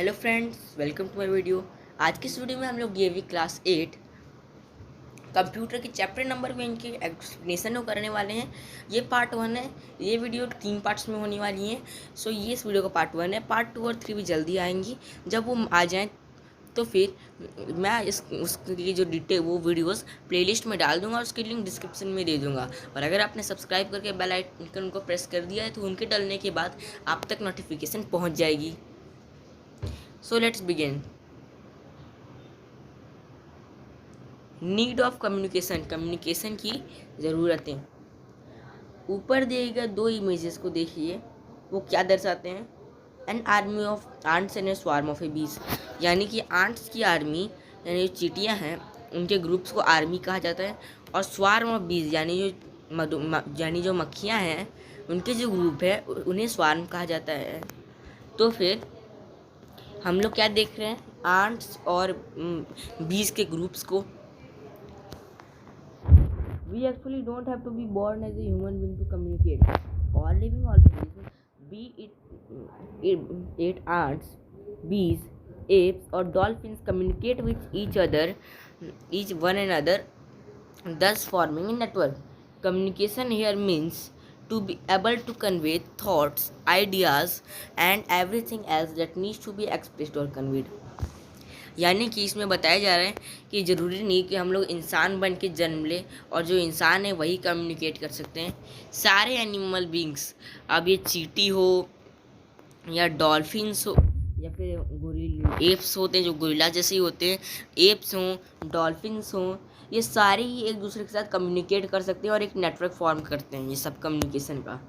Hello friends, welcome to my video. आज की इस वीडियो में हम लोग ये भी क्लास 8 कंप्यूटर के चैप्टर नंबर 1 के एक्सप्लेनेशन को करने वाले हैं। ये पार्ट 1 है। ये वीडियो 3 पार्ट्स में होने वाली है। सो ये इस वीडियो का पार्ट 1 है। पार्ट 2 और 3 भी जल्दी आएंगी। जब वो आ जाएँ तो फिर मैं उसकी जो डिटेल वो वीडियोस प्लेलिस्ट में डाल दूंगा और उसकी लिंक डिस्क्रिप्शन में दे दूंगा। और अगर आपने सब्सक्राइब करके बेल आइकन को प्रेस कर दिया है तो उनके डलने के बाद आप तक नोटिफिकेशन पहुंच जाएगी। So let's begin. Need of communication, communication की ज़रूरतें। ऊपर दिए गए दो इमेजेस को देखिए, वो क्या दर्शाते हैं। An army of ants and a swarm of a bees, यानी कि आंट्स की आर्मी यानी जो चींटियाँ हैं उनके ग्रुप्स को आर्मी कहा जाता है। और स्वार्म ऑफ बीस यानी जो मक्खियाँ हैं उनके जो ग्रुप है उन्हें स्वार्म कहा जाता है। तो फिर हम लोग क्या देख रहे हैं, आंट्स और बीस के ग्रुप्स को। We actually don't have to be born as a human being to communicate. All living organisms, be it ants, bees, apes, or dolphins, communicate with each one another, thus forming a network. Communication here means to be able to convey thoughts, ideas, and everything else that needs to be expressed or conveyed. यानी कि इसमें बताया जा रहा है कि ज़रूरी नहीं कि हम लोग इंसान बन के जन्म लें और जो इंसान है वही कम्युनिकेट कर सकते हैं। सारे एनिमल बींग्स, अब ये चींटी हो या डॉल्फिन्स हो या फिर एप्स होते हैं जो गोरिल्ला जैसे ही होते हैं, एप्स हों, डॉल्फिन्स हों, ये सारे ही एक दूसरे के साथ कम्युनिकेट कर सकते हैं और एक नेटवर्क फॉर्म करते हैं। ये सब कम्युनिकेशन का,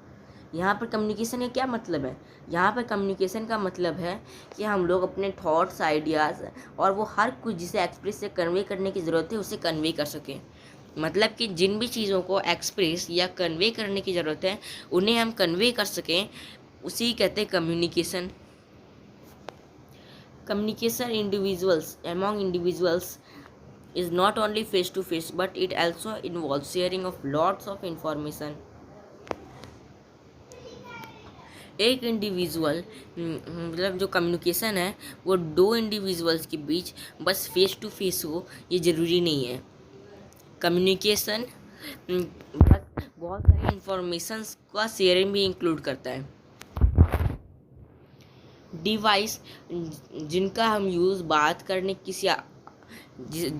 यहाँ पर कम्युनिकेशन का क्या मतलब है? यहाँ पर कम्युनिकेशन का मतलब है कि हम लोग अपने थॉट्स, आइडियाज़ और वो हर कुछ जिसे एक्सप्रेस से कन्वे करने की ज़रूरत है उसे कन्वे कर सकें। मतलब कि जिन भी चीज़ों को एक्सप्रेस या कन्वे करने की ज़रूरत है उन्हें हम कन्वे कर सकें, उसी कहते हैं communication. Communication among individuals is not only face to face but it also involves sharing of lots of information. एक इंडिविजुअल मतलब जो कम्युनिकेशन है वो दो इंडिविजुअल्स के बीच बस फेस टू फेस हो ये ज़रूरी नहीं है। कम्युनिकेशन बस बहुत सारी इंफॉर्मेशंस का शेयरिंग भी इंक्लूड करता है। डिवाइस जिनका हम यूज़ बात करने किसी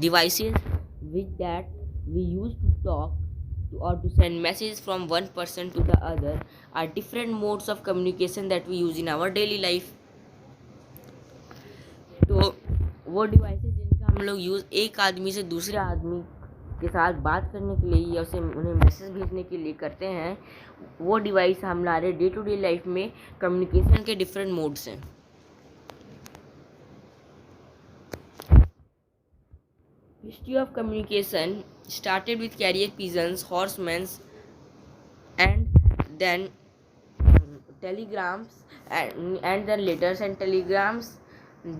devices which that we use to talk or to send messages from one person to the other are different modes of communication that we use in our daily life. तो वो devices जिनका हम लोग use एक आदमी से दूसरे आदमी के साथ बात करने के लिए या उन्हें मैसेज भेजने के लिए करते हैं, वो डिवाइस हमारे डे टू डे लाइफ में कम्युनिकेशन के डिफरेंट मोड्स हैं। History of communication started with carrier pigeons, horsemen, and then telegrams, and then letters and telegrams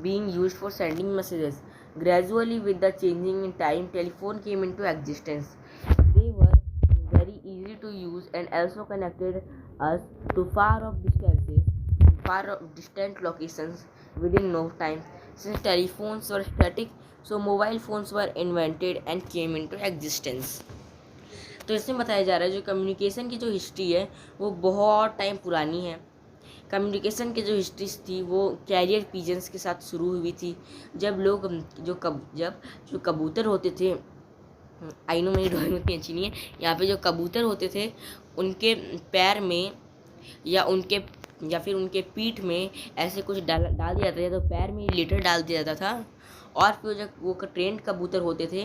being used for sending messages. Gradually, with the changing in time, telephone came into existence. They were very easy to use and also connected us to far distant locations within no time. Since telephones were static, so mobile phones were invented and came into existence. तो इसमें बताया जा रहा है जो communication की जो history है वो बहुत टाइम पुरानी है। कम्युनिकेशन की जो हिस्ट्री थी वो कैरियर पिजन्स के साथ शुरू हुई थी। जब लोग जो कबूतर होते थे, आई नो मेरी ड्राइंग उतनी अच्छी नहीं है, यहाँ पे जो कबूतर होते थे उनके पैर में या फिर उनके पीठ में ऐसे कुछ डाल दिया जाता था, तो पैर में लेटर डाल दिया जाता था। और फिर जब वो ट्रेंड कबूतर होते थे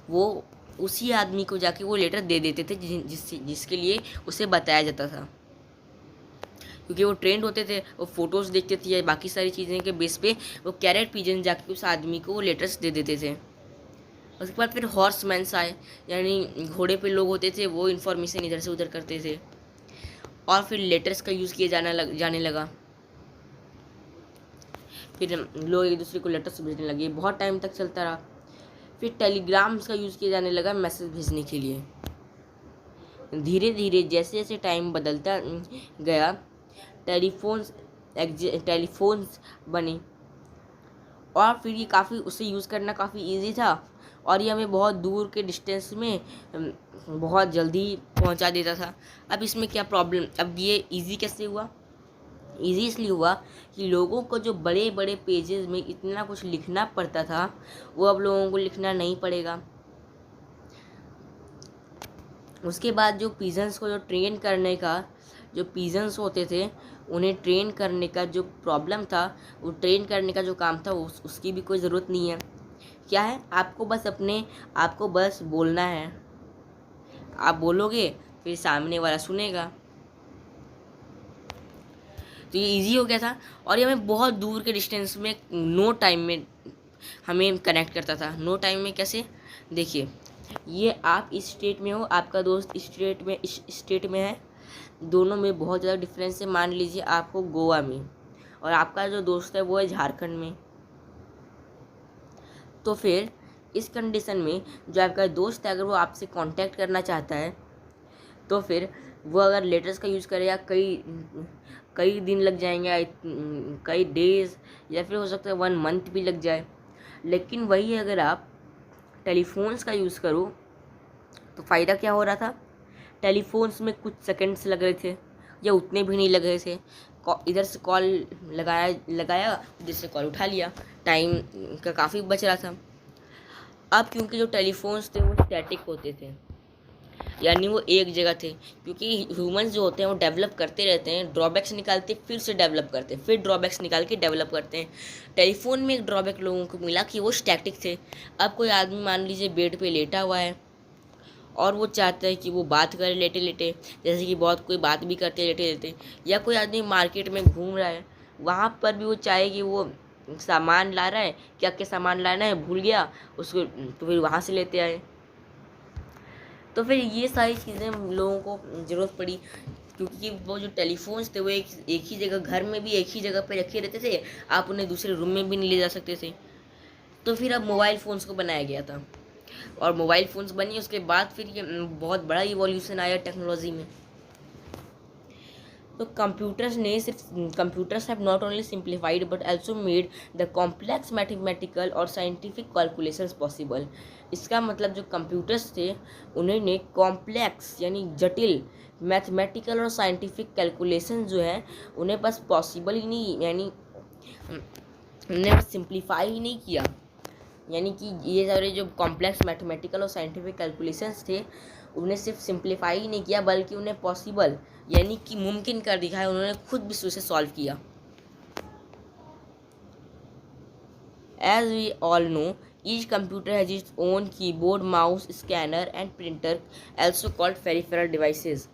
वो उसी आदमी को जाके वो लेटर दे देते थे जिसके लिए उसे बताया जाता था। क्योंकि वो ट्रेंड होते थे, वो फोटोज़ देखते थे या बाकी सारी चीज़ें के बेस पे वो कैरेट पिजन जाके उस आदमी को वो लेटर्स दे देते थे। उसके बाद फिर हॉर्समैन्स आए, यानी घोड़े पे लोग होते थे, वो इन्फॉर्मेशन इधर से उधर करते थे। और फिर लेटर्स का यूज़ किया जाने लगा। फिर लोग एक दूसरे को लेटर्स भेजने लगे, बहुत टाइम तक चलता रहा। फिर टेलीग्राम्स का यूज़ किया जाने लगा मैसेज भेजने के लिए। धीरे धीरे जैसे जैसे टाइम बदलता गया टेलीफोन्स टेलीफोन्स बने और फिर ये काफ़ी उसे यूज़ करना काफ़ी इजी था और ये हमें बहुत दूर के डिस्टेंस में बहुत जल्दी पहुंचा देता था। अब इसमें क्या प्रॉब्लम, अब ये इजी कैसे हुआ? इजी इसलिए हुआ कि लोगों को जो बड़े बड़े पेजेस में इतना कुछ लिखना पड़ता था वो अब लोगों को लिखना नहीं पड़ेगा। उसके बाद जो पिजन्स को जो ट्रेन करने का, जो पिजन्स होते थे उन्हें ट्रेन करने का जो प्रॉब्लम था, वो ट्रेन करने का जो काम था उसकी भी कोई ज़रूरत नहीं है। क्या है, आपको बस बोलना है, आप बोलोगे फिर सामने वाला सुनेगा। तो ये इजी हो गया था और ये हमें बहुत दूर के डिस्टेंस में नो टाइम में हमें कनेक्ट करता था। नो टाइम में कैसे, देखिए ये आप इस स्टेट में हो, आपका दोस्त इस स्टेट में है, दोनों में बहुत ज़्यादा डिफरेंस है। मान लीजिए आप हो गोवा में और आपका जो दोस्त है वो है झारखंड में। तो फिर इस कंडीशन में जो आपका दोस्त है अगर वो आपसे कांटेक्ट करना चाहता है तो फिर वो अगर लेटर्स का यूज़ करेगा, कई दिन लग जाएंगे, कई डेज, या फिर हो सकता है 1 मंथ भी लग जाए। लेकिन वही अगर आप टेलीफोन्स का यूज़ करो तो फ़ायदा क्या हो रहा था, टेलीफोन्स में कुछ सेकंड्स लग रहे थे या उतने भी नहीं लग रहे थे। इधर से कॉल लगाया इधर से कॉल उठा लिया, टाइम का काफ़ी बच रहा था। अब क्योंकि जो टेलीफोन्स थे वो स्टैटिक होते थे, यानी वो एक जगह थे, क्योंकि ह्यूमंस जो होते हैं वो डेवलप करते रहते हैं, ड्रॉबैक्स निकालते फिर से डेवलप करते हैं, फिर ड्रॉबैक्स निकाल के डेवलप करते हैं। टेलीफोन में एक ड्रॉबैक लोगों को मिला कि वो स्टैटिक थे। अब कोई आदमी मान लीजिए बेड पे लेटा हुआ है और वो चाहता है कि वो बात करे लेटे लेटे, जैसे कि बहुत कोई बात भी करते लेटे लेटे, या कोई आदमी मार्केट में घूम रहा है, वहाँ पर भी वो चाहे कि वो सामान ला रहा है, क्या क्या सामान लाना है भूल गया उसको, तो फिर वहाँ से लेते आए। तो फिर ये सारी चीज़ें लोगों को ज़रूरत पड़ी, क्योंकि वो जो टेलीफोन्स थे वो एक ही जगह, घर में भी एक ही जगह पे रखे रहते थे, आप उन्हें दूसरे रूम में भी नहीं ले जा सकते थे। तो फिर अब मोबाइल फ़ोन्स को बनाया गया था और मोबाइल फ़ोन्स बनी, उसके बाद फिर ये बहुत बड़ा इवोल्यूशन आया टेक्नोलॉजी में। तो computers have not only simplified but also made the complex mathematical और साइंटिफिक कैलकुलेशंस पॉसिबल। इसका मतलब जो कंप्यूटर्स थे उन्होंने कॉम्प्लेक्स यानी जटिल मैथमेटिकल और साइंटिफिक कैलकुलेशन जो है उन्हें बस पॉसिबल ही नहीं, यानी उन्हें सिंप्लीफाई ही नहीं किया, यानी कि ये सारे जो कॉम्प्लेक्स मैथमेटिकल और साइंटिफिक कैलकुलेशंस थे उन्हें सिर्फ सिंप्लीफाई ही नहीं किया बल्कि उन्हें पॉसिबल यानी कि मुमकिन कर दिखाया, उन्होंने खुद भी उसे सॉल्व किया। As we all know each computer has its own keyboard, mouse, scanner and printer, also called peripheral devices.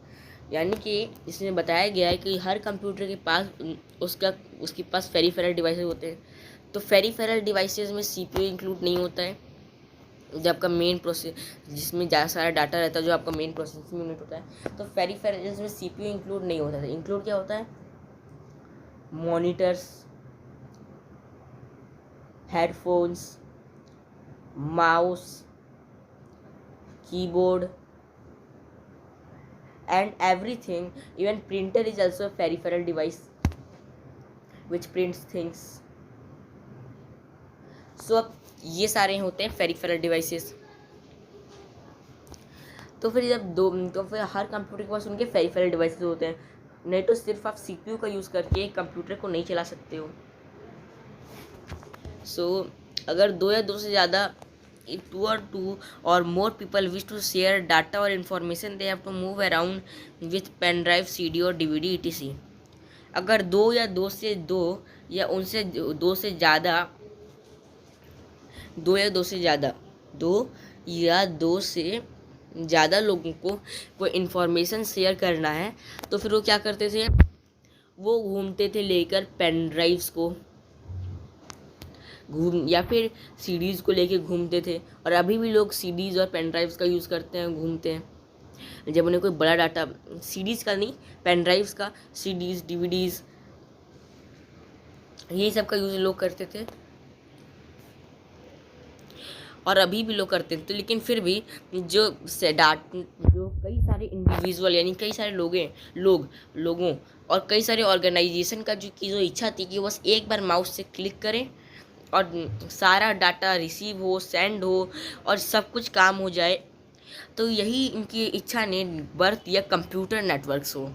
यानी कि इसमें बताया गया है कि हर कंप्यूटर के पास उसके पास पेरिफेरल डिवाइसेस होते हैं। तो पेरिफेरल डिवाइसेस में सीपीयू इंक्लूड नहीं होता है, जो आपका मेन प्रोसेस जिसमें ज़्यादा सारा डाटा रहता है, जो आपका मेन प्रोसेसिंग यूनिट होता है। तो पेरिफेरल्स में सीपीयू इंक्लूड नहीं होता था। इंक्लूड क्या होता है, monitors, headphones, mouse, keyboard and everything, even printer is also a peripheral device which prints things. सो अब ये सारे होते हैं पेरिफेरल डिवाइसेस। तो फिर हर कंप्यूटर के पास उनके पेरिफेरल डिवाइसेस होते हैं, नहीं तो सिर्फ आप सीपीयू का यूज़ करके एक कंप्यूटर को नहीं चला सकते हो। सो अगर दो या दो से ज़्यादा टू और more people wish to share data और information, they have to move around with pen drive, CD और डीवीडी etc. अगर दो या दो से ज़्यादा लोगों को कोई इन्फॉर्मेशन शेयर करना है तो फिर वो क्या करते थे, वो घूमते थे लेकर पेन ड्राइव्स को या फिर सीडीज़ को लेके घूमते थे। और अभी भी लोग सीडीज़ और पेन ड्राइव्स का यूज़ करते हैं, घूमते हैं। जब उन्हें कोई बड़ा डाटा, सीडीज़ का नहीं, पेन ड्राइव्स का, सीडीज़, डीवीडीज़, यही सब का यूज़ लोग करते थे और अभी भी लोग करते हैं। तो लेकिन फिर भी जो कई सारे इंडिविजुअल यानी कई सारे लोगों और कई सारे ऑर्गेनाइजेशन का जो इच्छा थी कि बस एक बार माउस से क्लिक करें और सारा डाटा रिसीव हो, सेंड हो और सब कुछ काम हो जाए। तो यही इनकी इच्छा ने बर्थ दिया कंप्यूटर नेटवर्क्स को।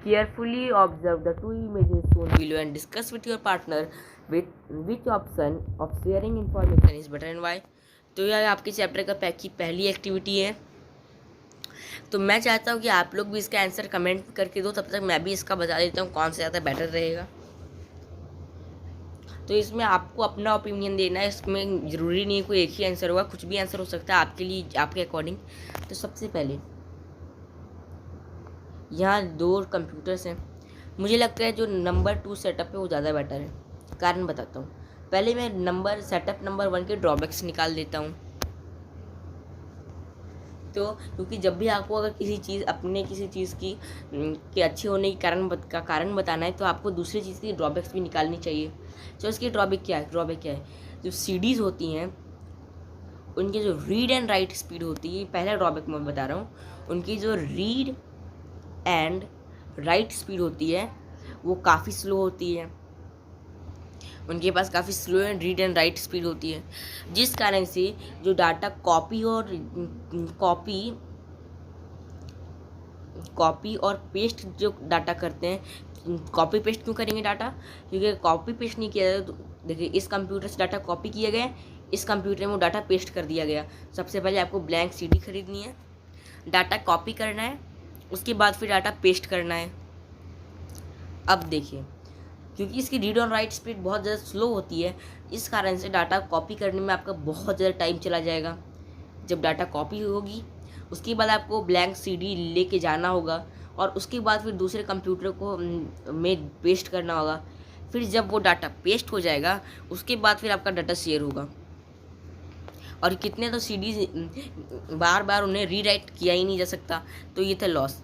Carefully observe the two images shown below and discuss with your partner with which option of sharing information is better and why। तो यह आपके चैप्टर का की पहली एक्टिविटी है। तो मैं चाहता हूँ कि आप लोग भी इसका आंसर कमेंट करके दो, तब तक मैं भी इसका बता देता हूँ कौन सा ज़्यादा बेटर रहेगा। तो इसमें आपको अपना ओपिनियन देना है, इसमें ज़रूरी नहीं है कोई एक ही आंसर होगा, कुछ भी आंसर हो सकता है आपके लिए, आपके अकॉर्डिंग। तो सबसे पहले यहाँ 2 कंप्यूटर्स हैं, मुझे लगता है जो नंबर 2 सेटअप है वो ज़्यादा बेटर है। कारण बताता हूँ। पहले मैं सेटअप नंबर 1 के ड्रॉबैक्स निकाल देता हूँ। तो क्योंकि जब भी आपको अगर किसी चीज़ की के अच्छे होने की कारण बताना है, तो आपको दूसरी चीज़ की ड्रॉबैक्स भी निकालनी चाहिए। तो इसकी ड्रॉबैक क्या है? जो सीडीज़ होती हैं उनकी जो रीड एंड राइट स्पीड होती है, पहला ड्रॉबैक मैं बता रहा हूँ, उनकी जो रीड एंड राइट स्पीड होती है वो काफ़ी स्लो होती है। उनके पास काफ़ी slow and read and right speed होती है, जिस कारण से जो डाटा कॉपी और पेस्ट जो डाटा करते हैं, कॉपी पेस्ट क्यों करेंगे डाटा? क्योंकि कॉपी पेस्ट नहीं किया जाए तो देखिए, इस कंप्यूटर से डाटा कॉपी किया गया, इस कंप्यूटर में वो डाटा पेस्ट कर दिया गया। सबसे पहले आपको ब्लैंक सीडी खरीदनी है, डाटा कॉपी करना है, उसके बाद फिर डाटा पेस्ट करना है। अब देखिए, क्योंकि इसकी रीड और राइट स्पीड बहुत ज़्यादा स्लो होती है, इस कारण से डाटा कॉपी करने में आपका बहुत ज़्यादा टाइम चला जाएगा। जब डाटा कॉपी होगी उसके बाद आपको ब्लैंक सीडी लेके जाना होगा और उसके बाद फिर दूसरे कंप्यूटर को में पेस्ट करना होगा। फिर जब वो डाटा पेस्ट हो जाएगा उसके बाद फिर आपका डाटा शेयर होगा। और कितने तो सीडीज बार बार उन्हें रीराइट किया ही नहीं जा सकता। तो ये था लॉस,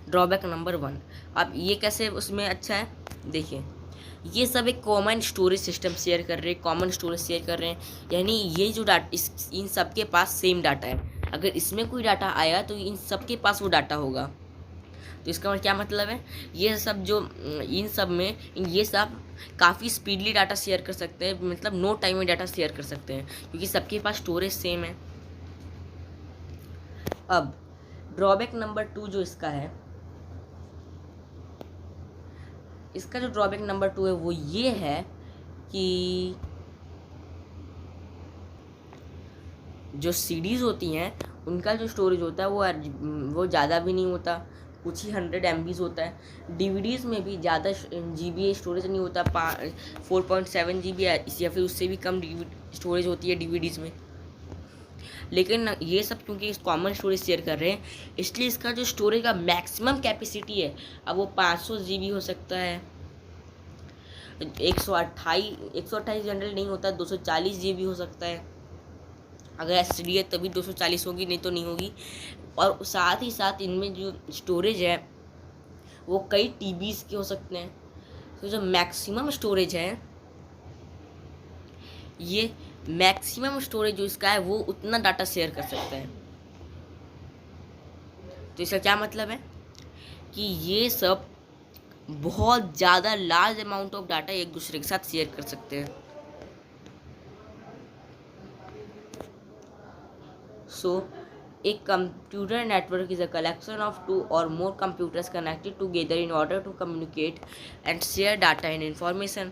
ड्रॉबैक नंबर 1। अब ये कैसे उसमें अच्छा है, देखिए ये सब एक कॉमन स्टोरेज सिस्टम शेयर कर रहे हैं, यानी ये जो इन सब के पास सेम डाटा है। अगर इसमें कोई डाटा आया तो इन सब के पास वो डाटा होगा। तो इसका क्या मतलब है, ये सब काफ़ी स्पीडली डाटा शेयर कर सकते हैं, मतलब नो टाइम में डाटा शेयर कर सकते हैं, क्योंकि सबके पास स्टोरेज सेम है। अब ड्रॉबैक नंबर 2 जो इसका है, इसका जो ड्रॉबैक नंबर 2 है वो ये है कि जो सीडीज़ होती हैं उनका जो स्टोरेज होता है वो ज़्यादा भी नहीं होता, कुछ ही 100 MB होता है। डीवीडीज़ में भी ज़्यादा GB स्टोरेज नहीं होता, 4.7 GB या फिर उससे भी कम स्टोरेज होती है डीवीडीज़ में। लेकिन ये सब क्योंकि इस कॉमन स्टोरेज शेयर कर रहे हैं, इसलिए इसका जो स्टोरेज का मैक्सिमम कैपेसिटी है अब वो 500 GB हो सकता है। 128 जनरल नहीं होता, 240 GB हो सकता है। अगर एसडी है तभी 240 होगी, नहीं तो नहीं होगी। और साथ ही साथ इनमें जो स्टोरेज है वो कई TBs के हो सकते हैं। तो जो मैक्सिमम स्टोरेज है, ये मैक्सिमम स्टोरेज जो इसका है वो उतना डाटा शेयर कर सकता है। तो इसका क्या मतलब है कि ये सब बहुत ज़्यादा लार्ज अमाउंट ऑफ डाटा एक दूसरे के साथ शेयर कर सकते हैं। So, a computer network is a collection of 2 or more computers connected together in order to communicate and share data and information।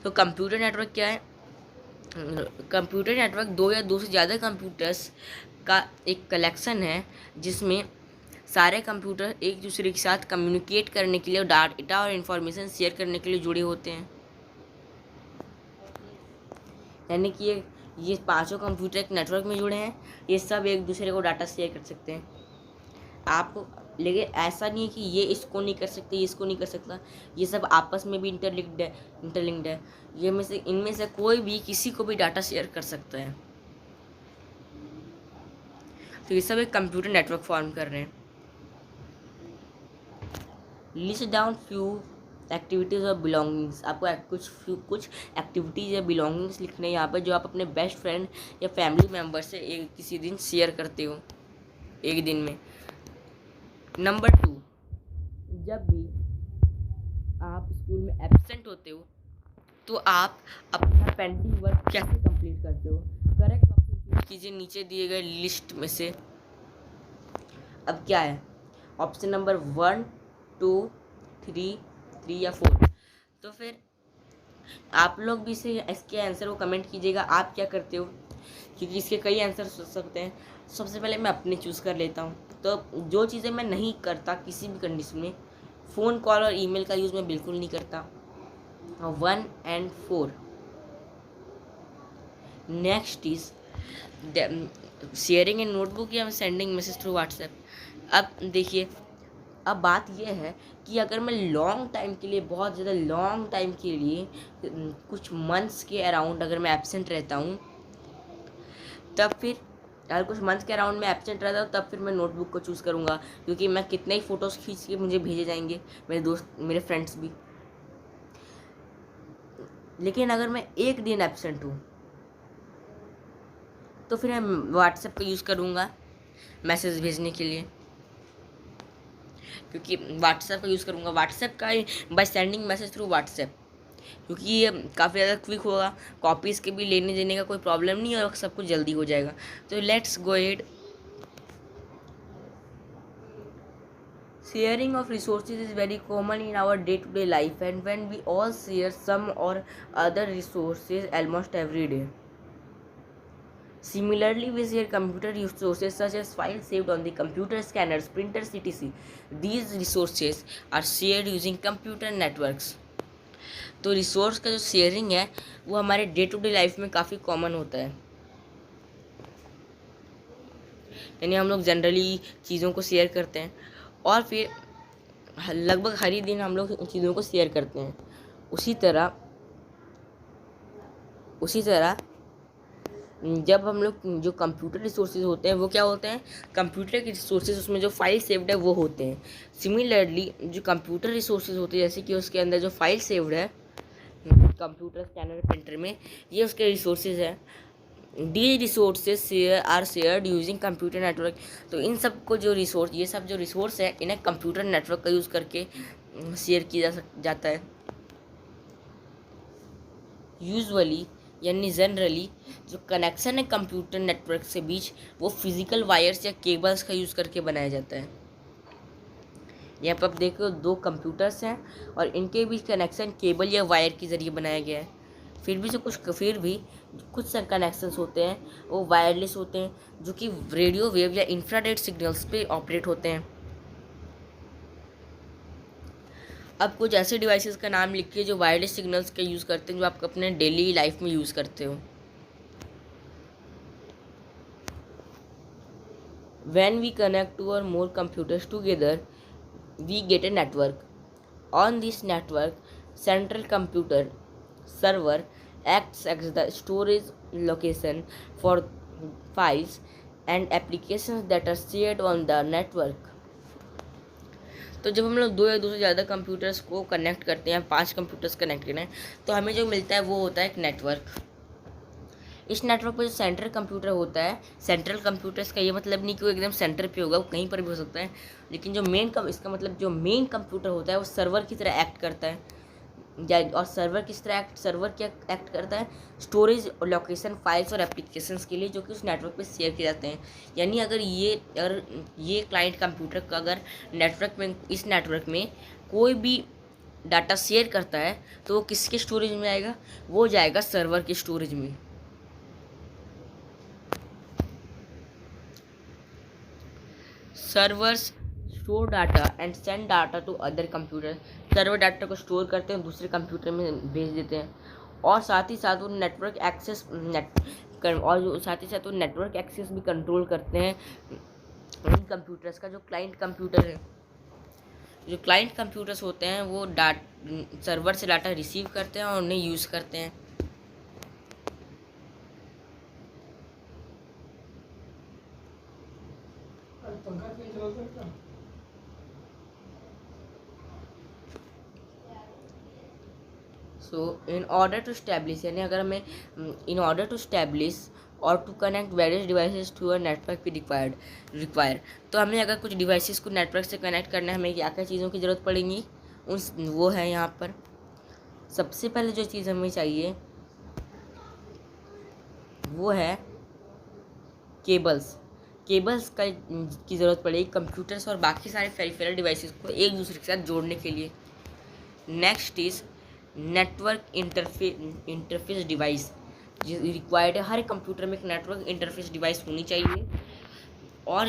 तो कंप्यूटर नेटवर्क क्या है? कंप्यूटर नेटवर्क 2 या 2 से ज़्यादा कंप्यूटर्स का एक कलेक्शन है, जिसमें सारे कंप्यूटर एक दूसरे के साथ कम्युनिकेट करने के लिए डाटा और इन्फॉर्मेशन शेयर करने के लिए जुड़े होते हैं। यानी कि ये 5 कंप्यूटर एक नेटवर्क में जुड़े हैं, ये सब एक दूसरे को डाटा शेयर कर सकते हैं। आप लेकिन ऐसा नहीं है कि ये इसको नहीं कर सकते, ये इसको नहीं कर सकता, ये सब आपस में भी इंटरलिंक्ड है। इनमें से कोई भी किसी को भी डाटा शेयर कर सकता है। तो ये सब एक कंप्यूटर नेटवर्क फॉर्म कर रहे हैं। लिस्ट डाउन फ्यू एक्टिविटीज़ और बिलोंगिंग्स, आपको कुछ एक्टिविटीज़ या बिलोंगिंग्स लिखने हैं यहाँ पर, जो आप अपने बेस्ट फ्रेंड या फैमिली मेम्बर से एक किसी दिन शेयर करते हो एक दिन में। नंबर 2, जब भी आप स्कूल में एब्सेंट होते हो तो आप अपना पेंडिंग वर्क कैसे कंप्लीट करते हो? करेक्ट ऑप्शन चूज कीजिए नीचे दिए गए लिस्ट में से। अब क्या है ऑप्शन नंबर 1, 2, 3 या 4। तो फिर आप लोग भी इसके आंसर को कमेंट कीजिएगा, आप क्या करते हो, क्योंकि इसके कई आंसर हो सकते हैं। सबसे पहले मैं अपने चूज़ कर लेता हूँ। तो जो चीज़ें मैं नहीं करता किसी भी कंडीशन में, फ़ोन कॉल और ईमेल का यूज़ मैं बिल्कुल नहीं करता, 1 and 4। Next is sharing in notebook या सेंडिंग मैसेज थ्रू व्हाट्सएप। अब देखिए, अब बात यह है कि अगर मैं लॉन्ग टाइम के लिए, बहुत ज़्यादा लॉन्ग टाइम के लिए, कुछ मंथ्स के अराउंड अगर मैं एब्सेंट रहता हूँ, तब फिर अगर कुछ मंथ्स के अराउंड में एब्सेंट रहता हूँ, तब फिर मैं नोटबुक को चूज़ करूँगा, क्योंकि मैं कितने ही फ़ोटोज़ खींच के मुझे भेजे जाएंगे, मेरे दोस्त, मेरे फ्रेंड्स भी। लेकिन अगर मैं एक दिन एब्सेंट हूँ तो फिर मैं व्हाट्सएप का यूज़ करूँगा मैसेज भेजने के लिए, क्योंकि व्हाट्सएप का यूज़ करूँगा, व्हाट्सएप का by sending message through WhatsApp, क्योंकि ये काफ़ी ज़्यादा क्विक होगा, कॉपीज़ के भी लेने देने का कोई प्रॉब्लम नहीं है और सब कुछ जल्दी हो जाएगा। तो let's go ahead. Sharing of resources is very common in our day-to-day life, and when we all share some or other resources almost every day. Similarly, we share computer resources such as files saved on the computer, scanners, printers, etc. These resources are shared using computer networks. तो resource का जो sharing है वो हमारे day to day life में काफ़ी common होता है, यानी हम लोग जनरली चीज़ों को शेयर करते हैं और फिर लगभग हर ही दिन हम लोग चीज़ों को शेयर करते हैं। उसी तरह जब हम लोग जो कंप्यूटर रिसोर्सेज होते हैं वो क्या होते हैं, कंप्यूटर के रिसोर्सेज, उसमें जो फाइल सेव्ड है वो होते हैं। सिमिलरली जो कंप्यूटर रिसोर्सेज होते हैं, जैसे कि उसके अंदर जो फाइल सेव्ड है कंप्यूटर, स्कैनर, प्रिंटर में, ये उसके रिसोर्सेज हैं। The resources are shared using computer network. तो इन सब को जो रिसोर्स, ये सब जो रिसोर्स है, इन्हें कंप्यूटर नेटवर्क का यूज़ करके शेयर किया जाता है। यूजुअली यानी जनरली जो कनेक्शन है कंप्यूटर नेटवर्क से बीच, वो फिजिकल वायर्स या केबल्स का यूज़ करके बनाया जाता है। यहाँ पर आप देखो 2 कंप्यूटर्स हैं और इनके बीच कनेक्शन केबल या वायर के ज़रिए बनाया गया है। फिर भी कुछ कनेक्शंस होते हैं वो वायरलेस होते हैं, जो कि रेडियो वेव या इंफ्रारेड सिग्नल्स पे ऑपरेट होते हैं। अब कुछ ऐसे डिवाइसेस का नाम लिखिए जो वायरलेस सिग्नल्स का यूज़ करते हैं, जो आप अपने डेली लाइफ में यूज़ करते हो। When we connect 2 or more computers together, we get a network. On this network, central computer server acts as the storage location for files and applications that are shared on the network. तो जब हम लोग 2 या 2 से ज़्यादा computers को connect करते हैं, 5 कंप्यूटर्स कनेक्ट करें, तो हमें जो मिलता है वो होता है एक नेटवर्क। इस नेटवर्क पर जो सेंट्रल कंप्यूटर होता है, सेंट्रल कंप्यूटर्स का ये मतलब नहीं कि वो एकदम सेंटर पे होगा, वो कहीं पर भी हो सकता है, लेकिन जो इसका मतलब जो मेन कंप्यूटर होता है वो सर्वर की तरह एक्ट करता है। और सर्वर क्या एक्ट करता है, स्टोरेज और लोकेशन फाइल्स और एप्लीकेशंस के लिए, जो कि उस नेटवर्क पे शेयर किए जाते हैं। यानी अगर ये क्लाइंट कंप्यूटर का अगर इस नेटवर्क में कोई भी डाटा शेयर करता है तो वो किसके स्टोरेज में आएगा, वो जाएगा सर्वर के स्टोरेज में। Servers store data and send data to other computer. Server data को स्टोर करते हैं, दूसरे कंप्यूटर में भेज देते हैं, और साथ ही साथ वो नेटवर्क एक्सेस भी कंट्रोल करते हैं इन कंप्यूटर्स का। जो क्लाइंट कंप्यूटर्स होते हैं वो सर्वर से डाटा रिसीव करते हैं और उन्हें यूज़ करते हैं। So in order to establish, यानी अगर हमें इन ऑर्डर टू स्टैब्लिश और to connect various devices to a network भी रिक्वायर, तो हमें अगर कुछ डिवाइसेस को नेटवर्क से कनेक्ट करना है, हमें क्या क्या चीज़ों की ज़रूरत पड़ेगी, वो है यहाँ पर। सबसे पहले जो चीज़ हमें चाहिए वो है केबल्स का की ज़रूरत पड़ेगी कंप्यूटर्स और बाकी सारे पेरिफेरल डिवाइसेस को एक दूसरे के साथ जोड़ने के लिए। Next is network interface device required है। हर कंप्यूटर में एक नेटवर्क इंटरफेस डिवाइस होनी चाहिए और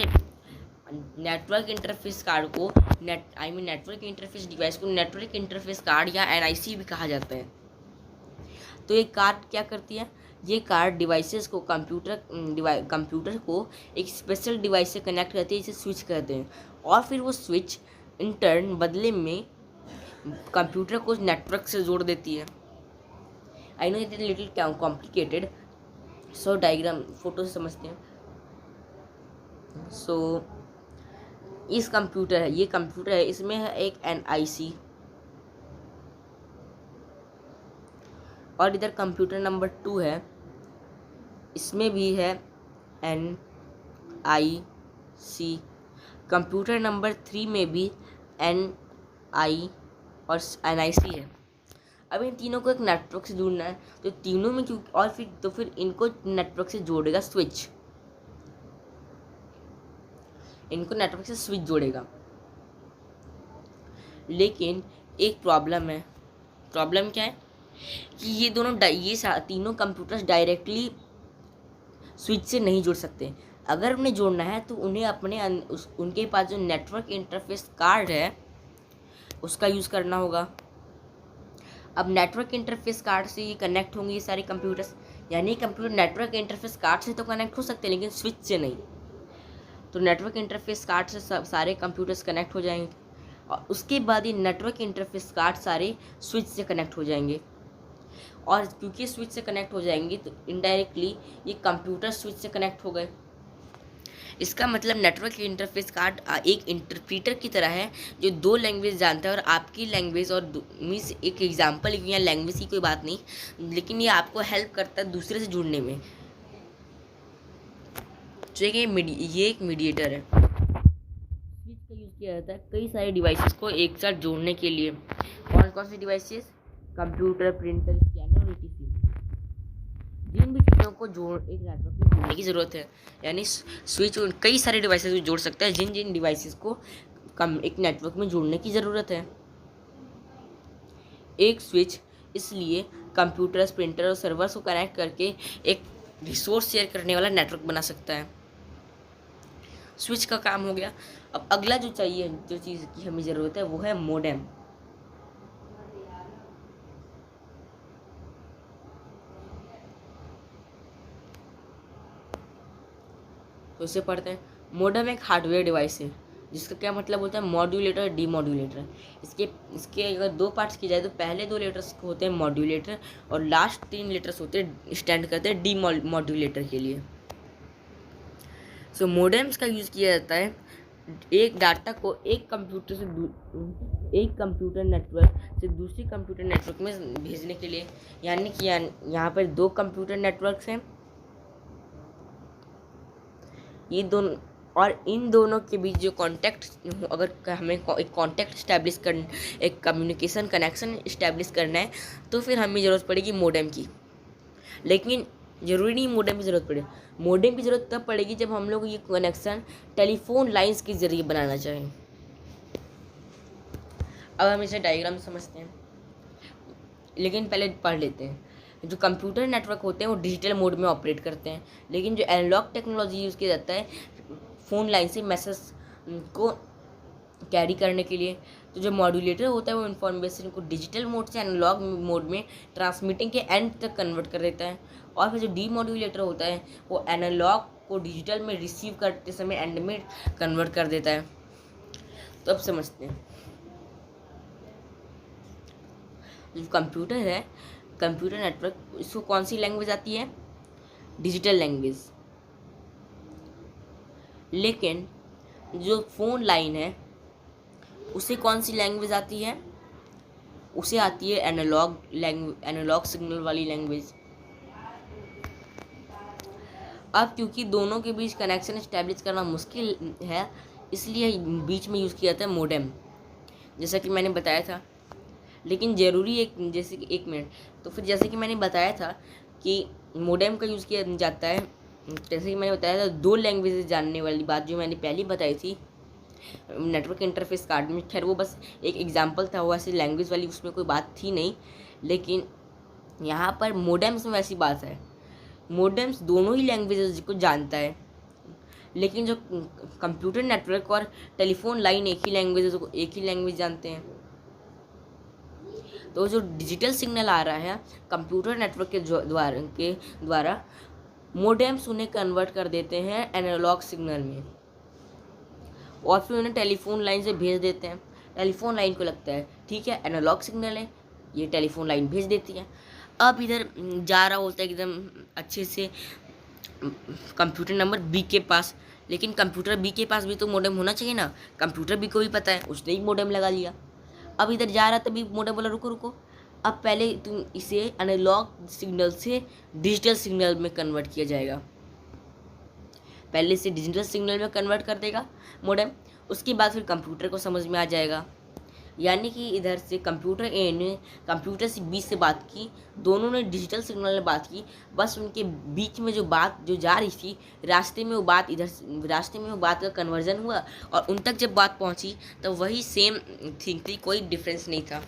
नेटवर्क इंटरफेस कार्ड को नेटवर्क इंटरफेस डिवाइस को नेटवर्क इंटरफेस कार्ड या NIC भी कहा जाता है। तो ये कार्ड क्या करती है, ये कार्ड डिवाइसेस को कंप्यूटर को एक स्पेशल डिवाइस से कनेक्ट करती है, इसे स्विच कहते हैं, और फिर वो स्विच इन टर्न बदले में कंप्यूटर को नेटवर्क से जोड़ देती है। I know it is little complicated, so diagram photo से समझते हैं। सो ये कंप्यूटर है, इसमें है एक NIC और इधर कंप्यूटर नंबर 2 है, इसमें भी है NIC। कंप्यूटर नंबर 3 में भी NI और NIC है। अब इन तीनों को एक नेटवर्क से जोड़ना है, तो तीनों में क्यों और फिर इनको नेटवर्क से जोड़ेगा स्विच, इनको नेटवर्क से स्विच जोड़ेगा। लेकिन एक प्रॉब्लम है। प्रॉब्लम क्या है कि ये तीनों कंप्यूटर्स डायरेक्टली स्विच से नहीं जुड़ सकते। अगर उन्हें जोड़ना है तो उन्हें उनके पास जो नेटवर्क इंटरफेस कार्ड है उसका यूज़ करना होगा। अब नेटवर्क इंटरफेस कार्ड से ये कनेक्ट होंगे ये सारे कंप्यूटर्स, यानी कंप्यूटर नेटवर्क इंटरफेस कार्ड से तो कनेक्ट हो सकते हैं लेकिन स्विच से नहीं। तो नेटवर्क इंटरफेस कार्ड से सारे कंप्यूटर्स कनेक्ट हो जाएंगे और उसके बाद ये नेटवर्क इंटरफेस कार्ड सारे स्विच से कनेक्ट हो जाएंगे, और क्योंकि स्विच से कनेक्ट हो जाएंगे तो इनडायरेक्टली ये कंप्यूटर स्विच से कनेक्ट हो गए। इसका मतलब नेटवर्क इंटरफेस कार्ड एक इंटरप्रीटर की तरह है जो 2 लैंग्वेज जानता है, और आपकी लैंग्वेज और मीन्स एक एग्जांपल या लैंग्वेज की कोई बात नहीं, लेकिन ये आपको हेल्प करता है दूसरे से जुड़ने में। तो ये एक मीडिएटर है। स्विच का यूज़ किया जाता है कई सारे डिवाइसेस को एक साथ जोड़ने के लिए। कौन कौन से devices? Computer, printer, scanner, etc। जिन भी चीज़ों को एक नेटवर्क में जोड़ने की ज़रूरत है, यानी स्विच कई सारे डिवाइसेस को जोड़ सकता है, जिन डिवाइसेस को एक नेटवर्क में जोड़ने की ज़रूरत है। एक स्विच इसलिए कंप्यूटर्स, प्रिंटर और सर्वर्स को कनेक्ट करके एक रिसोर्स शेयर करने वाला नेटवर्क बना सकता है। स्विच का काम हो गया। अब अगला जो चीज़ की हमें ज़रूरत है वो है मोडेम। तो इसे पढ़ते हैं। मोडेम एक हार्डवेयर डिवाइस है जिसका क्या मतलब होता है, मॉड्यूलेटर, डीमॉड्यूलेटर। इसके अगर 2 पार्ट्स की जाए तो पहले 2 लेटर्स होते हैं मॉड्यूलेटर और लास्ट 3 लेटर्स होते हैं स्टैंड करते हैं डीमॉड्यूलेटर के लिए। सो मोडेम्स का यूज़ किया जाता है एक डाटा को एक कंप्यूटर नेटवर्क से दूसरी कंप्यूटर नेटवर्क में भेजने के लिए, यानी कि यहाँ पर 2 कंप्यूटर नेटवर्क्स हैं, ये दोनों, और इन दोनों के बीच जो कॉन्टैक्ट, अगर हमें एक कॉन्टैक्ट इस्टेब्लिश एक कम्युनिकेशन कनेक्शन इस्टेब्लिश करना है तो फिर हमें ज़रूरत पड़ेगी मोडेम की। लेकिन ज़रूरी नहीं मोडेम की ज़रूरत पड़े। मोडेम की ज़रूरत तब पड़ेगी जब हम लोग ये कनेक्शन टेलीफोन लाइंस के ज़रिए बनाना चाहें। अब हम इसे डायग्राम समझते हैं, लेकिन पहले पढ़ लेते हैं। जो कंप्यूटर नेटवर्क होते हैं वो डिजिटल मोड में ऑपरेट करते हैं, लेकिन जो एनालॉग टेक्नोलॉजी यूज़ किया जाता है फ़ोन लाइन से मैसेज को कैरी करने के लिए। तो जो मॉड्यूलेटर होता है वो इन्फॉर्मेशन को डिजिटल मोड से एनालॉग मोड में ट्रांसमिटिंग के एंड तक कन्वर्ट कर देता है, और फिर जो डीमॉड्यूलेटर होता है वो एनालॉग को डिजिटल में रिसीव करते समय एंड में कन्वर्ट कर देता है। तो अब समझते हैं। जो कंप्यूटर है, कंप्यूटर नेटवर्क, इसको कौन सी लैंग्वेज आती है? Digital language. लेकिन जो फ़ोन लाइन है उसे कौन सी लैंग्वेज आती है? उसे आती है एनालॉग सिग्नल वाली लैंग्वेज। अब क्योंकि दोनों के बीच कनेक्शन इस्टेब्लिश करना मुश्किल है, इसलिए बीच में यूज़ किया जाता है मोडेम, जैसा कि मैंने बताया था। लेकिन ज़रूरी एक जैसे कि 1 मिनट, तो फिर जैसे कि मैंने बताया था कि मोडेम का यूज़ किया जाता है, जैसे कि मैंने बताया था 2 लैंग्वेजेस जानने वाली बात जो मैंने पहले बताई थी नेटवर्क इंटरफेस कार्ड में। खैर वो बस एक एग्जांपल था, वो ऐसी लैंग्वेज वाली उसमें कोई बात थी नहीं। लेकिन यहाँ पर मोडेम्स में वैसी बात है, मोडेम्स दोनों ही लैंग्वेजेस को जानता है, लेकिन जो कंप्यूटर नेटवर्क और टेलीफोन लाइन एक ही लैंग्वेज जानते हैं। तो जो डिजिटल सिग्नल आ रहा है कंप्यूटर नेटवर्क के द्वारा मोडेम्स उन्हें कन्वर्ट कर देते हैं एनालॉग सिग्नल में, और फिर उन्हें टेलीफोन लाइन से भेज देते हैं। टेलीफोन लाइन को लगता है ठीक है एनालॉग सिग्नल है, ये टेलीफोन लाइन भेज देती है। अब इधर जा रहा होता है एकदम अच्छे से कंप्यूटर नंबर बी के पास, लेकिन कंप्यूटर बी के पास भी तो मोडेम होना चाहिए ना। कंप्यूटर बी को भी पता है, उसने ही मोडेम लगा लिया। अब इधर जा रहा तभी मोडेम बोला रुको रुको, अब पहले तुम इसे एनालॉग सिग्नल से डिजिटल सिग्नल में कन्वर्ट किया जाएगा। पहले से डिजिटल सिग्नल में कन्वर्ट कर देगा मोडेम, उसके बाद फिर कंप्यूटर को समझ में आ जाएगा। यानी कि इधर से कंप्यूटर ए ने कंप्यूटर से बी से बात की, दोनों ने डिजिटल सिग्नल में बात की, बस उनके बीच में जो बात जो जा रही थी रास्ते में वो बात का कन्वर्जन हुआ, और उन तक जब बात पहुंची तो वही सेम थिंग थी, कोई डिफरेंस नहीं था।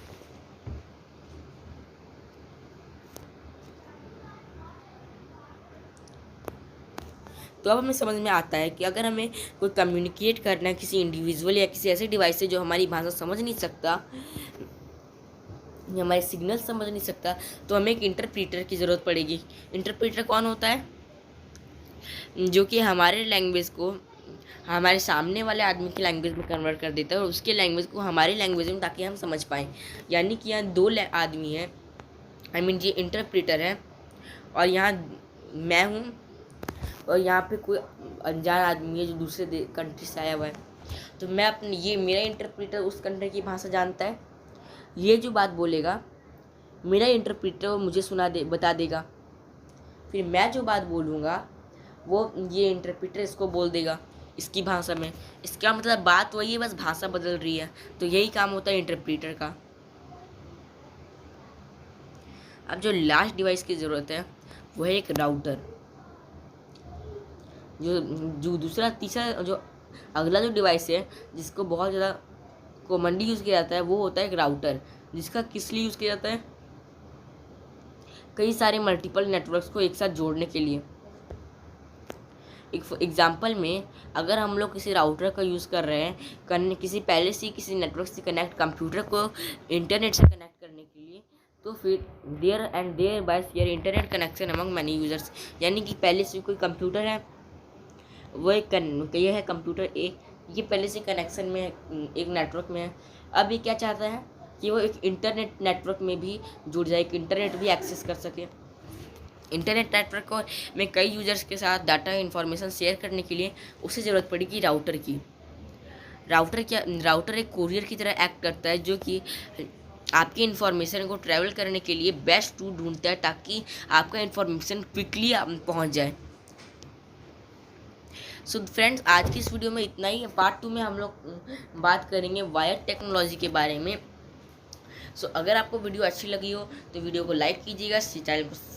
तो अब हमें समझ में आता है कि अगर हमें कोई कम्युनिकेट करना है किसी इंडिविजुअल या किसी ऐसे डिवाइस से जो हमारी भाषा समझ नहीं सकता या हमारे सिग्नल समझ नहीं सकता, तो हमें एक इंटरप्रीटर की ज़रूरत पड़ेगी। इंटरप्रीटर कौन होता है? जो कि हमारे लैंग्वेज को हमारे सामने वाले आदमी की लैंग्वेज में कन्वर्ट कर देता है और उसके लैंग्वेज को हमारी लैंग्वेज में, ताकि हम समझ पाएँ। यानी कि यहाँ 2 आदमी हैं, ये इंटरप्रीटर है, और यहाँ मैं हूँ, और यहाँ पे कोई अनजान आदमी है जो दूसरे कंट्री से आया हुआ है। तो मैं मेरा इंटरप्रीटर उस कंट्री की भाषा जानता है, ये जो बात बोलेगा मेरा इंटरप्रीटर वो मुझे बता देगा। फिर मैं जो बात बोलूँगा वो ये इंटरप्रीटर इसको बोल देगा इसकी भाषा में। इसका मतलब बात वही है, बस भाषा बदल रही है। तो यही काम होता है इंटरप्रीटर का। अब जो लास्ट डिवाइस की ज़रूरत है वो है एक राउटर। जो अगला जो डिवाइस है जिसको बहुत ज़्यादा कॉमनली यूज़ किया जाता है वो होता है एक राउटर, जिसका किस लिए यूज़ किया जाता है? कई सारे मल्टीपल नेटवर्क्स को एक साथ जोड़ने के लिए। एक एग्जांपल में अगर हम लोग किसी राउटर का यूज़ कर रहे हैं किसी नेटवर्क से कनेक्ट कंप्यूटर को इंटरनेट से कनेक्ट करने के लिए, तो फिर there by share internet connection among many users. यानी कि पहले से कोई कंप्यूटर है, वो ये है कंप्यूटर ए, ये पहले से कनेक्शन में एक नेटवर्क में है। अब ये क्या चाहता है कि वो एक इंटरनेट नेटवर्क में भी जुड़ जाए, एक इंटरनेट भी एक्सेस कर सके। इंटरनेट नेटवर्क में कई यूजर्स के साथ डाटा इन्फॉर्मेशन शेयर करने के लिए उसे ज़रूरत पड़ेगी राउटर की। राउटर एक कोरियर की तरह एक्ट करता है, जो कि आपकी इन्फॉर्मेशन को ट्रैवल करने के लिए बेस्ट रूट ढूंढता है, ताकि आपका इन्फॉर्मेशन क्विकली पहुंच जाए। सो फ्रेंड्स, आज की इस वीडियो में इतना ही। पार्ट 2 में हम लोग बात करेंगे वायर टेक्नोलॉजी के बारे में। सो अगर आपको वीडियो अच्छी लगी हो तो वीडियो को लाइक कीजिएगा,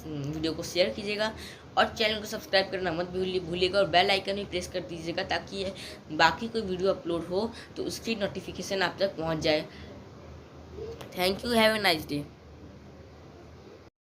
वीडियो को शेयर कीजिएगा, और चैनल को सब्सक्राइब करना मत भूलिएगा, और बेल आइकन भी प्रेस कर दीजिएगा, ताकि बाकी कोई वीडियो अपलोड हो तो उसकी नोटिफिकेशन आप तक पहुंच जाए। Thank you, have a nice day.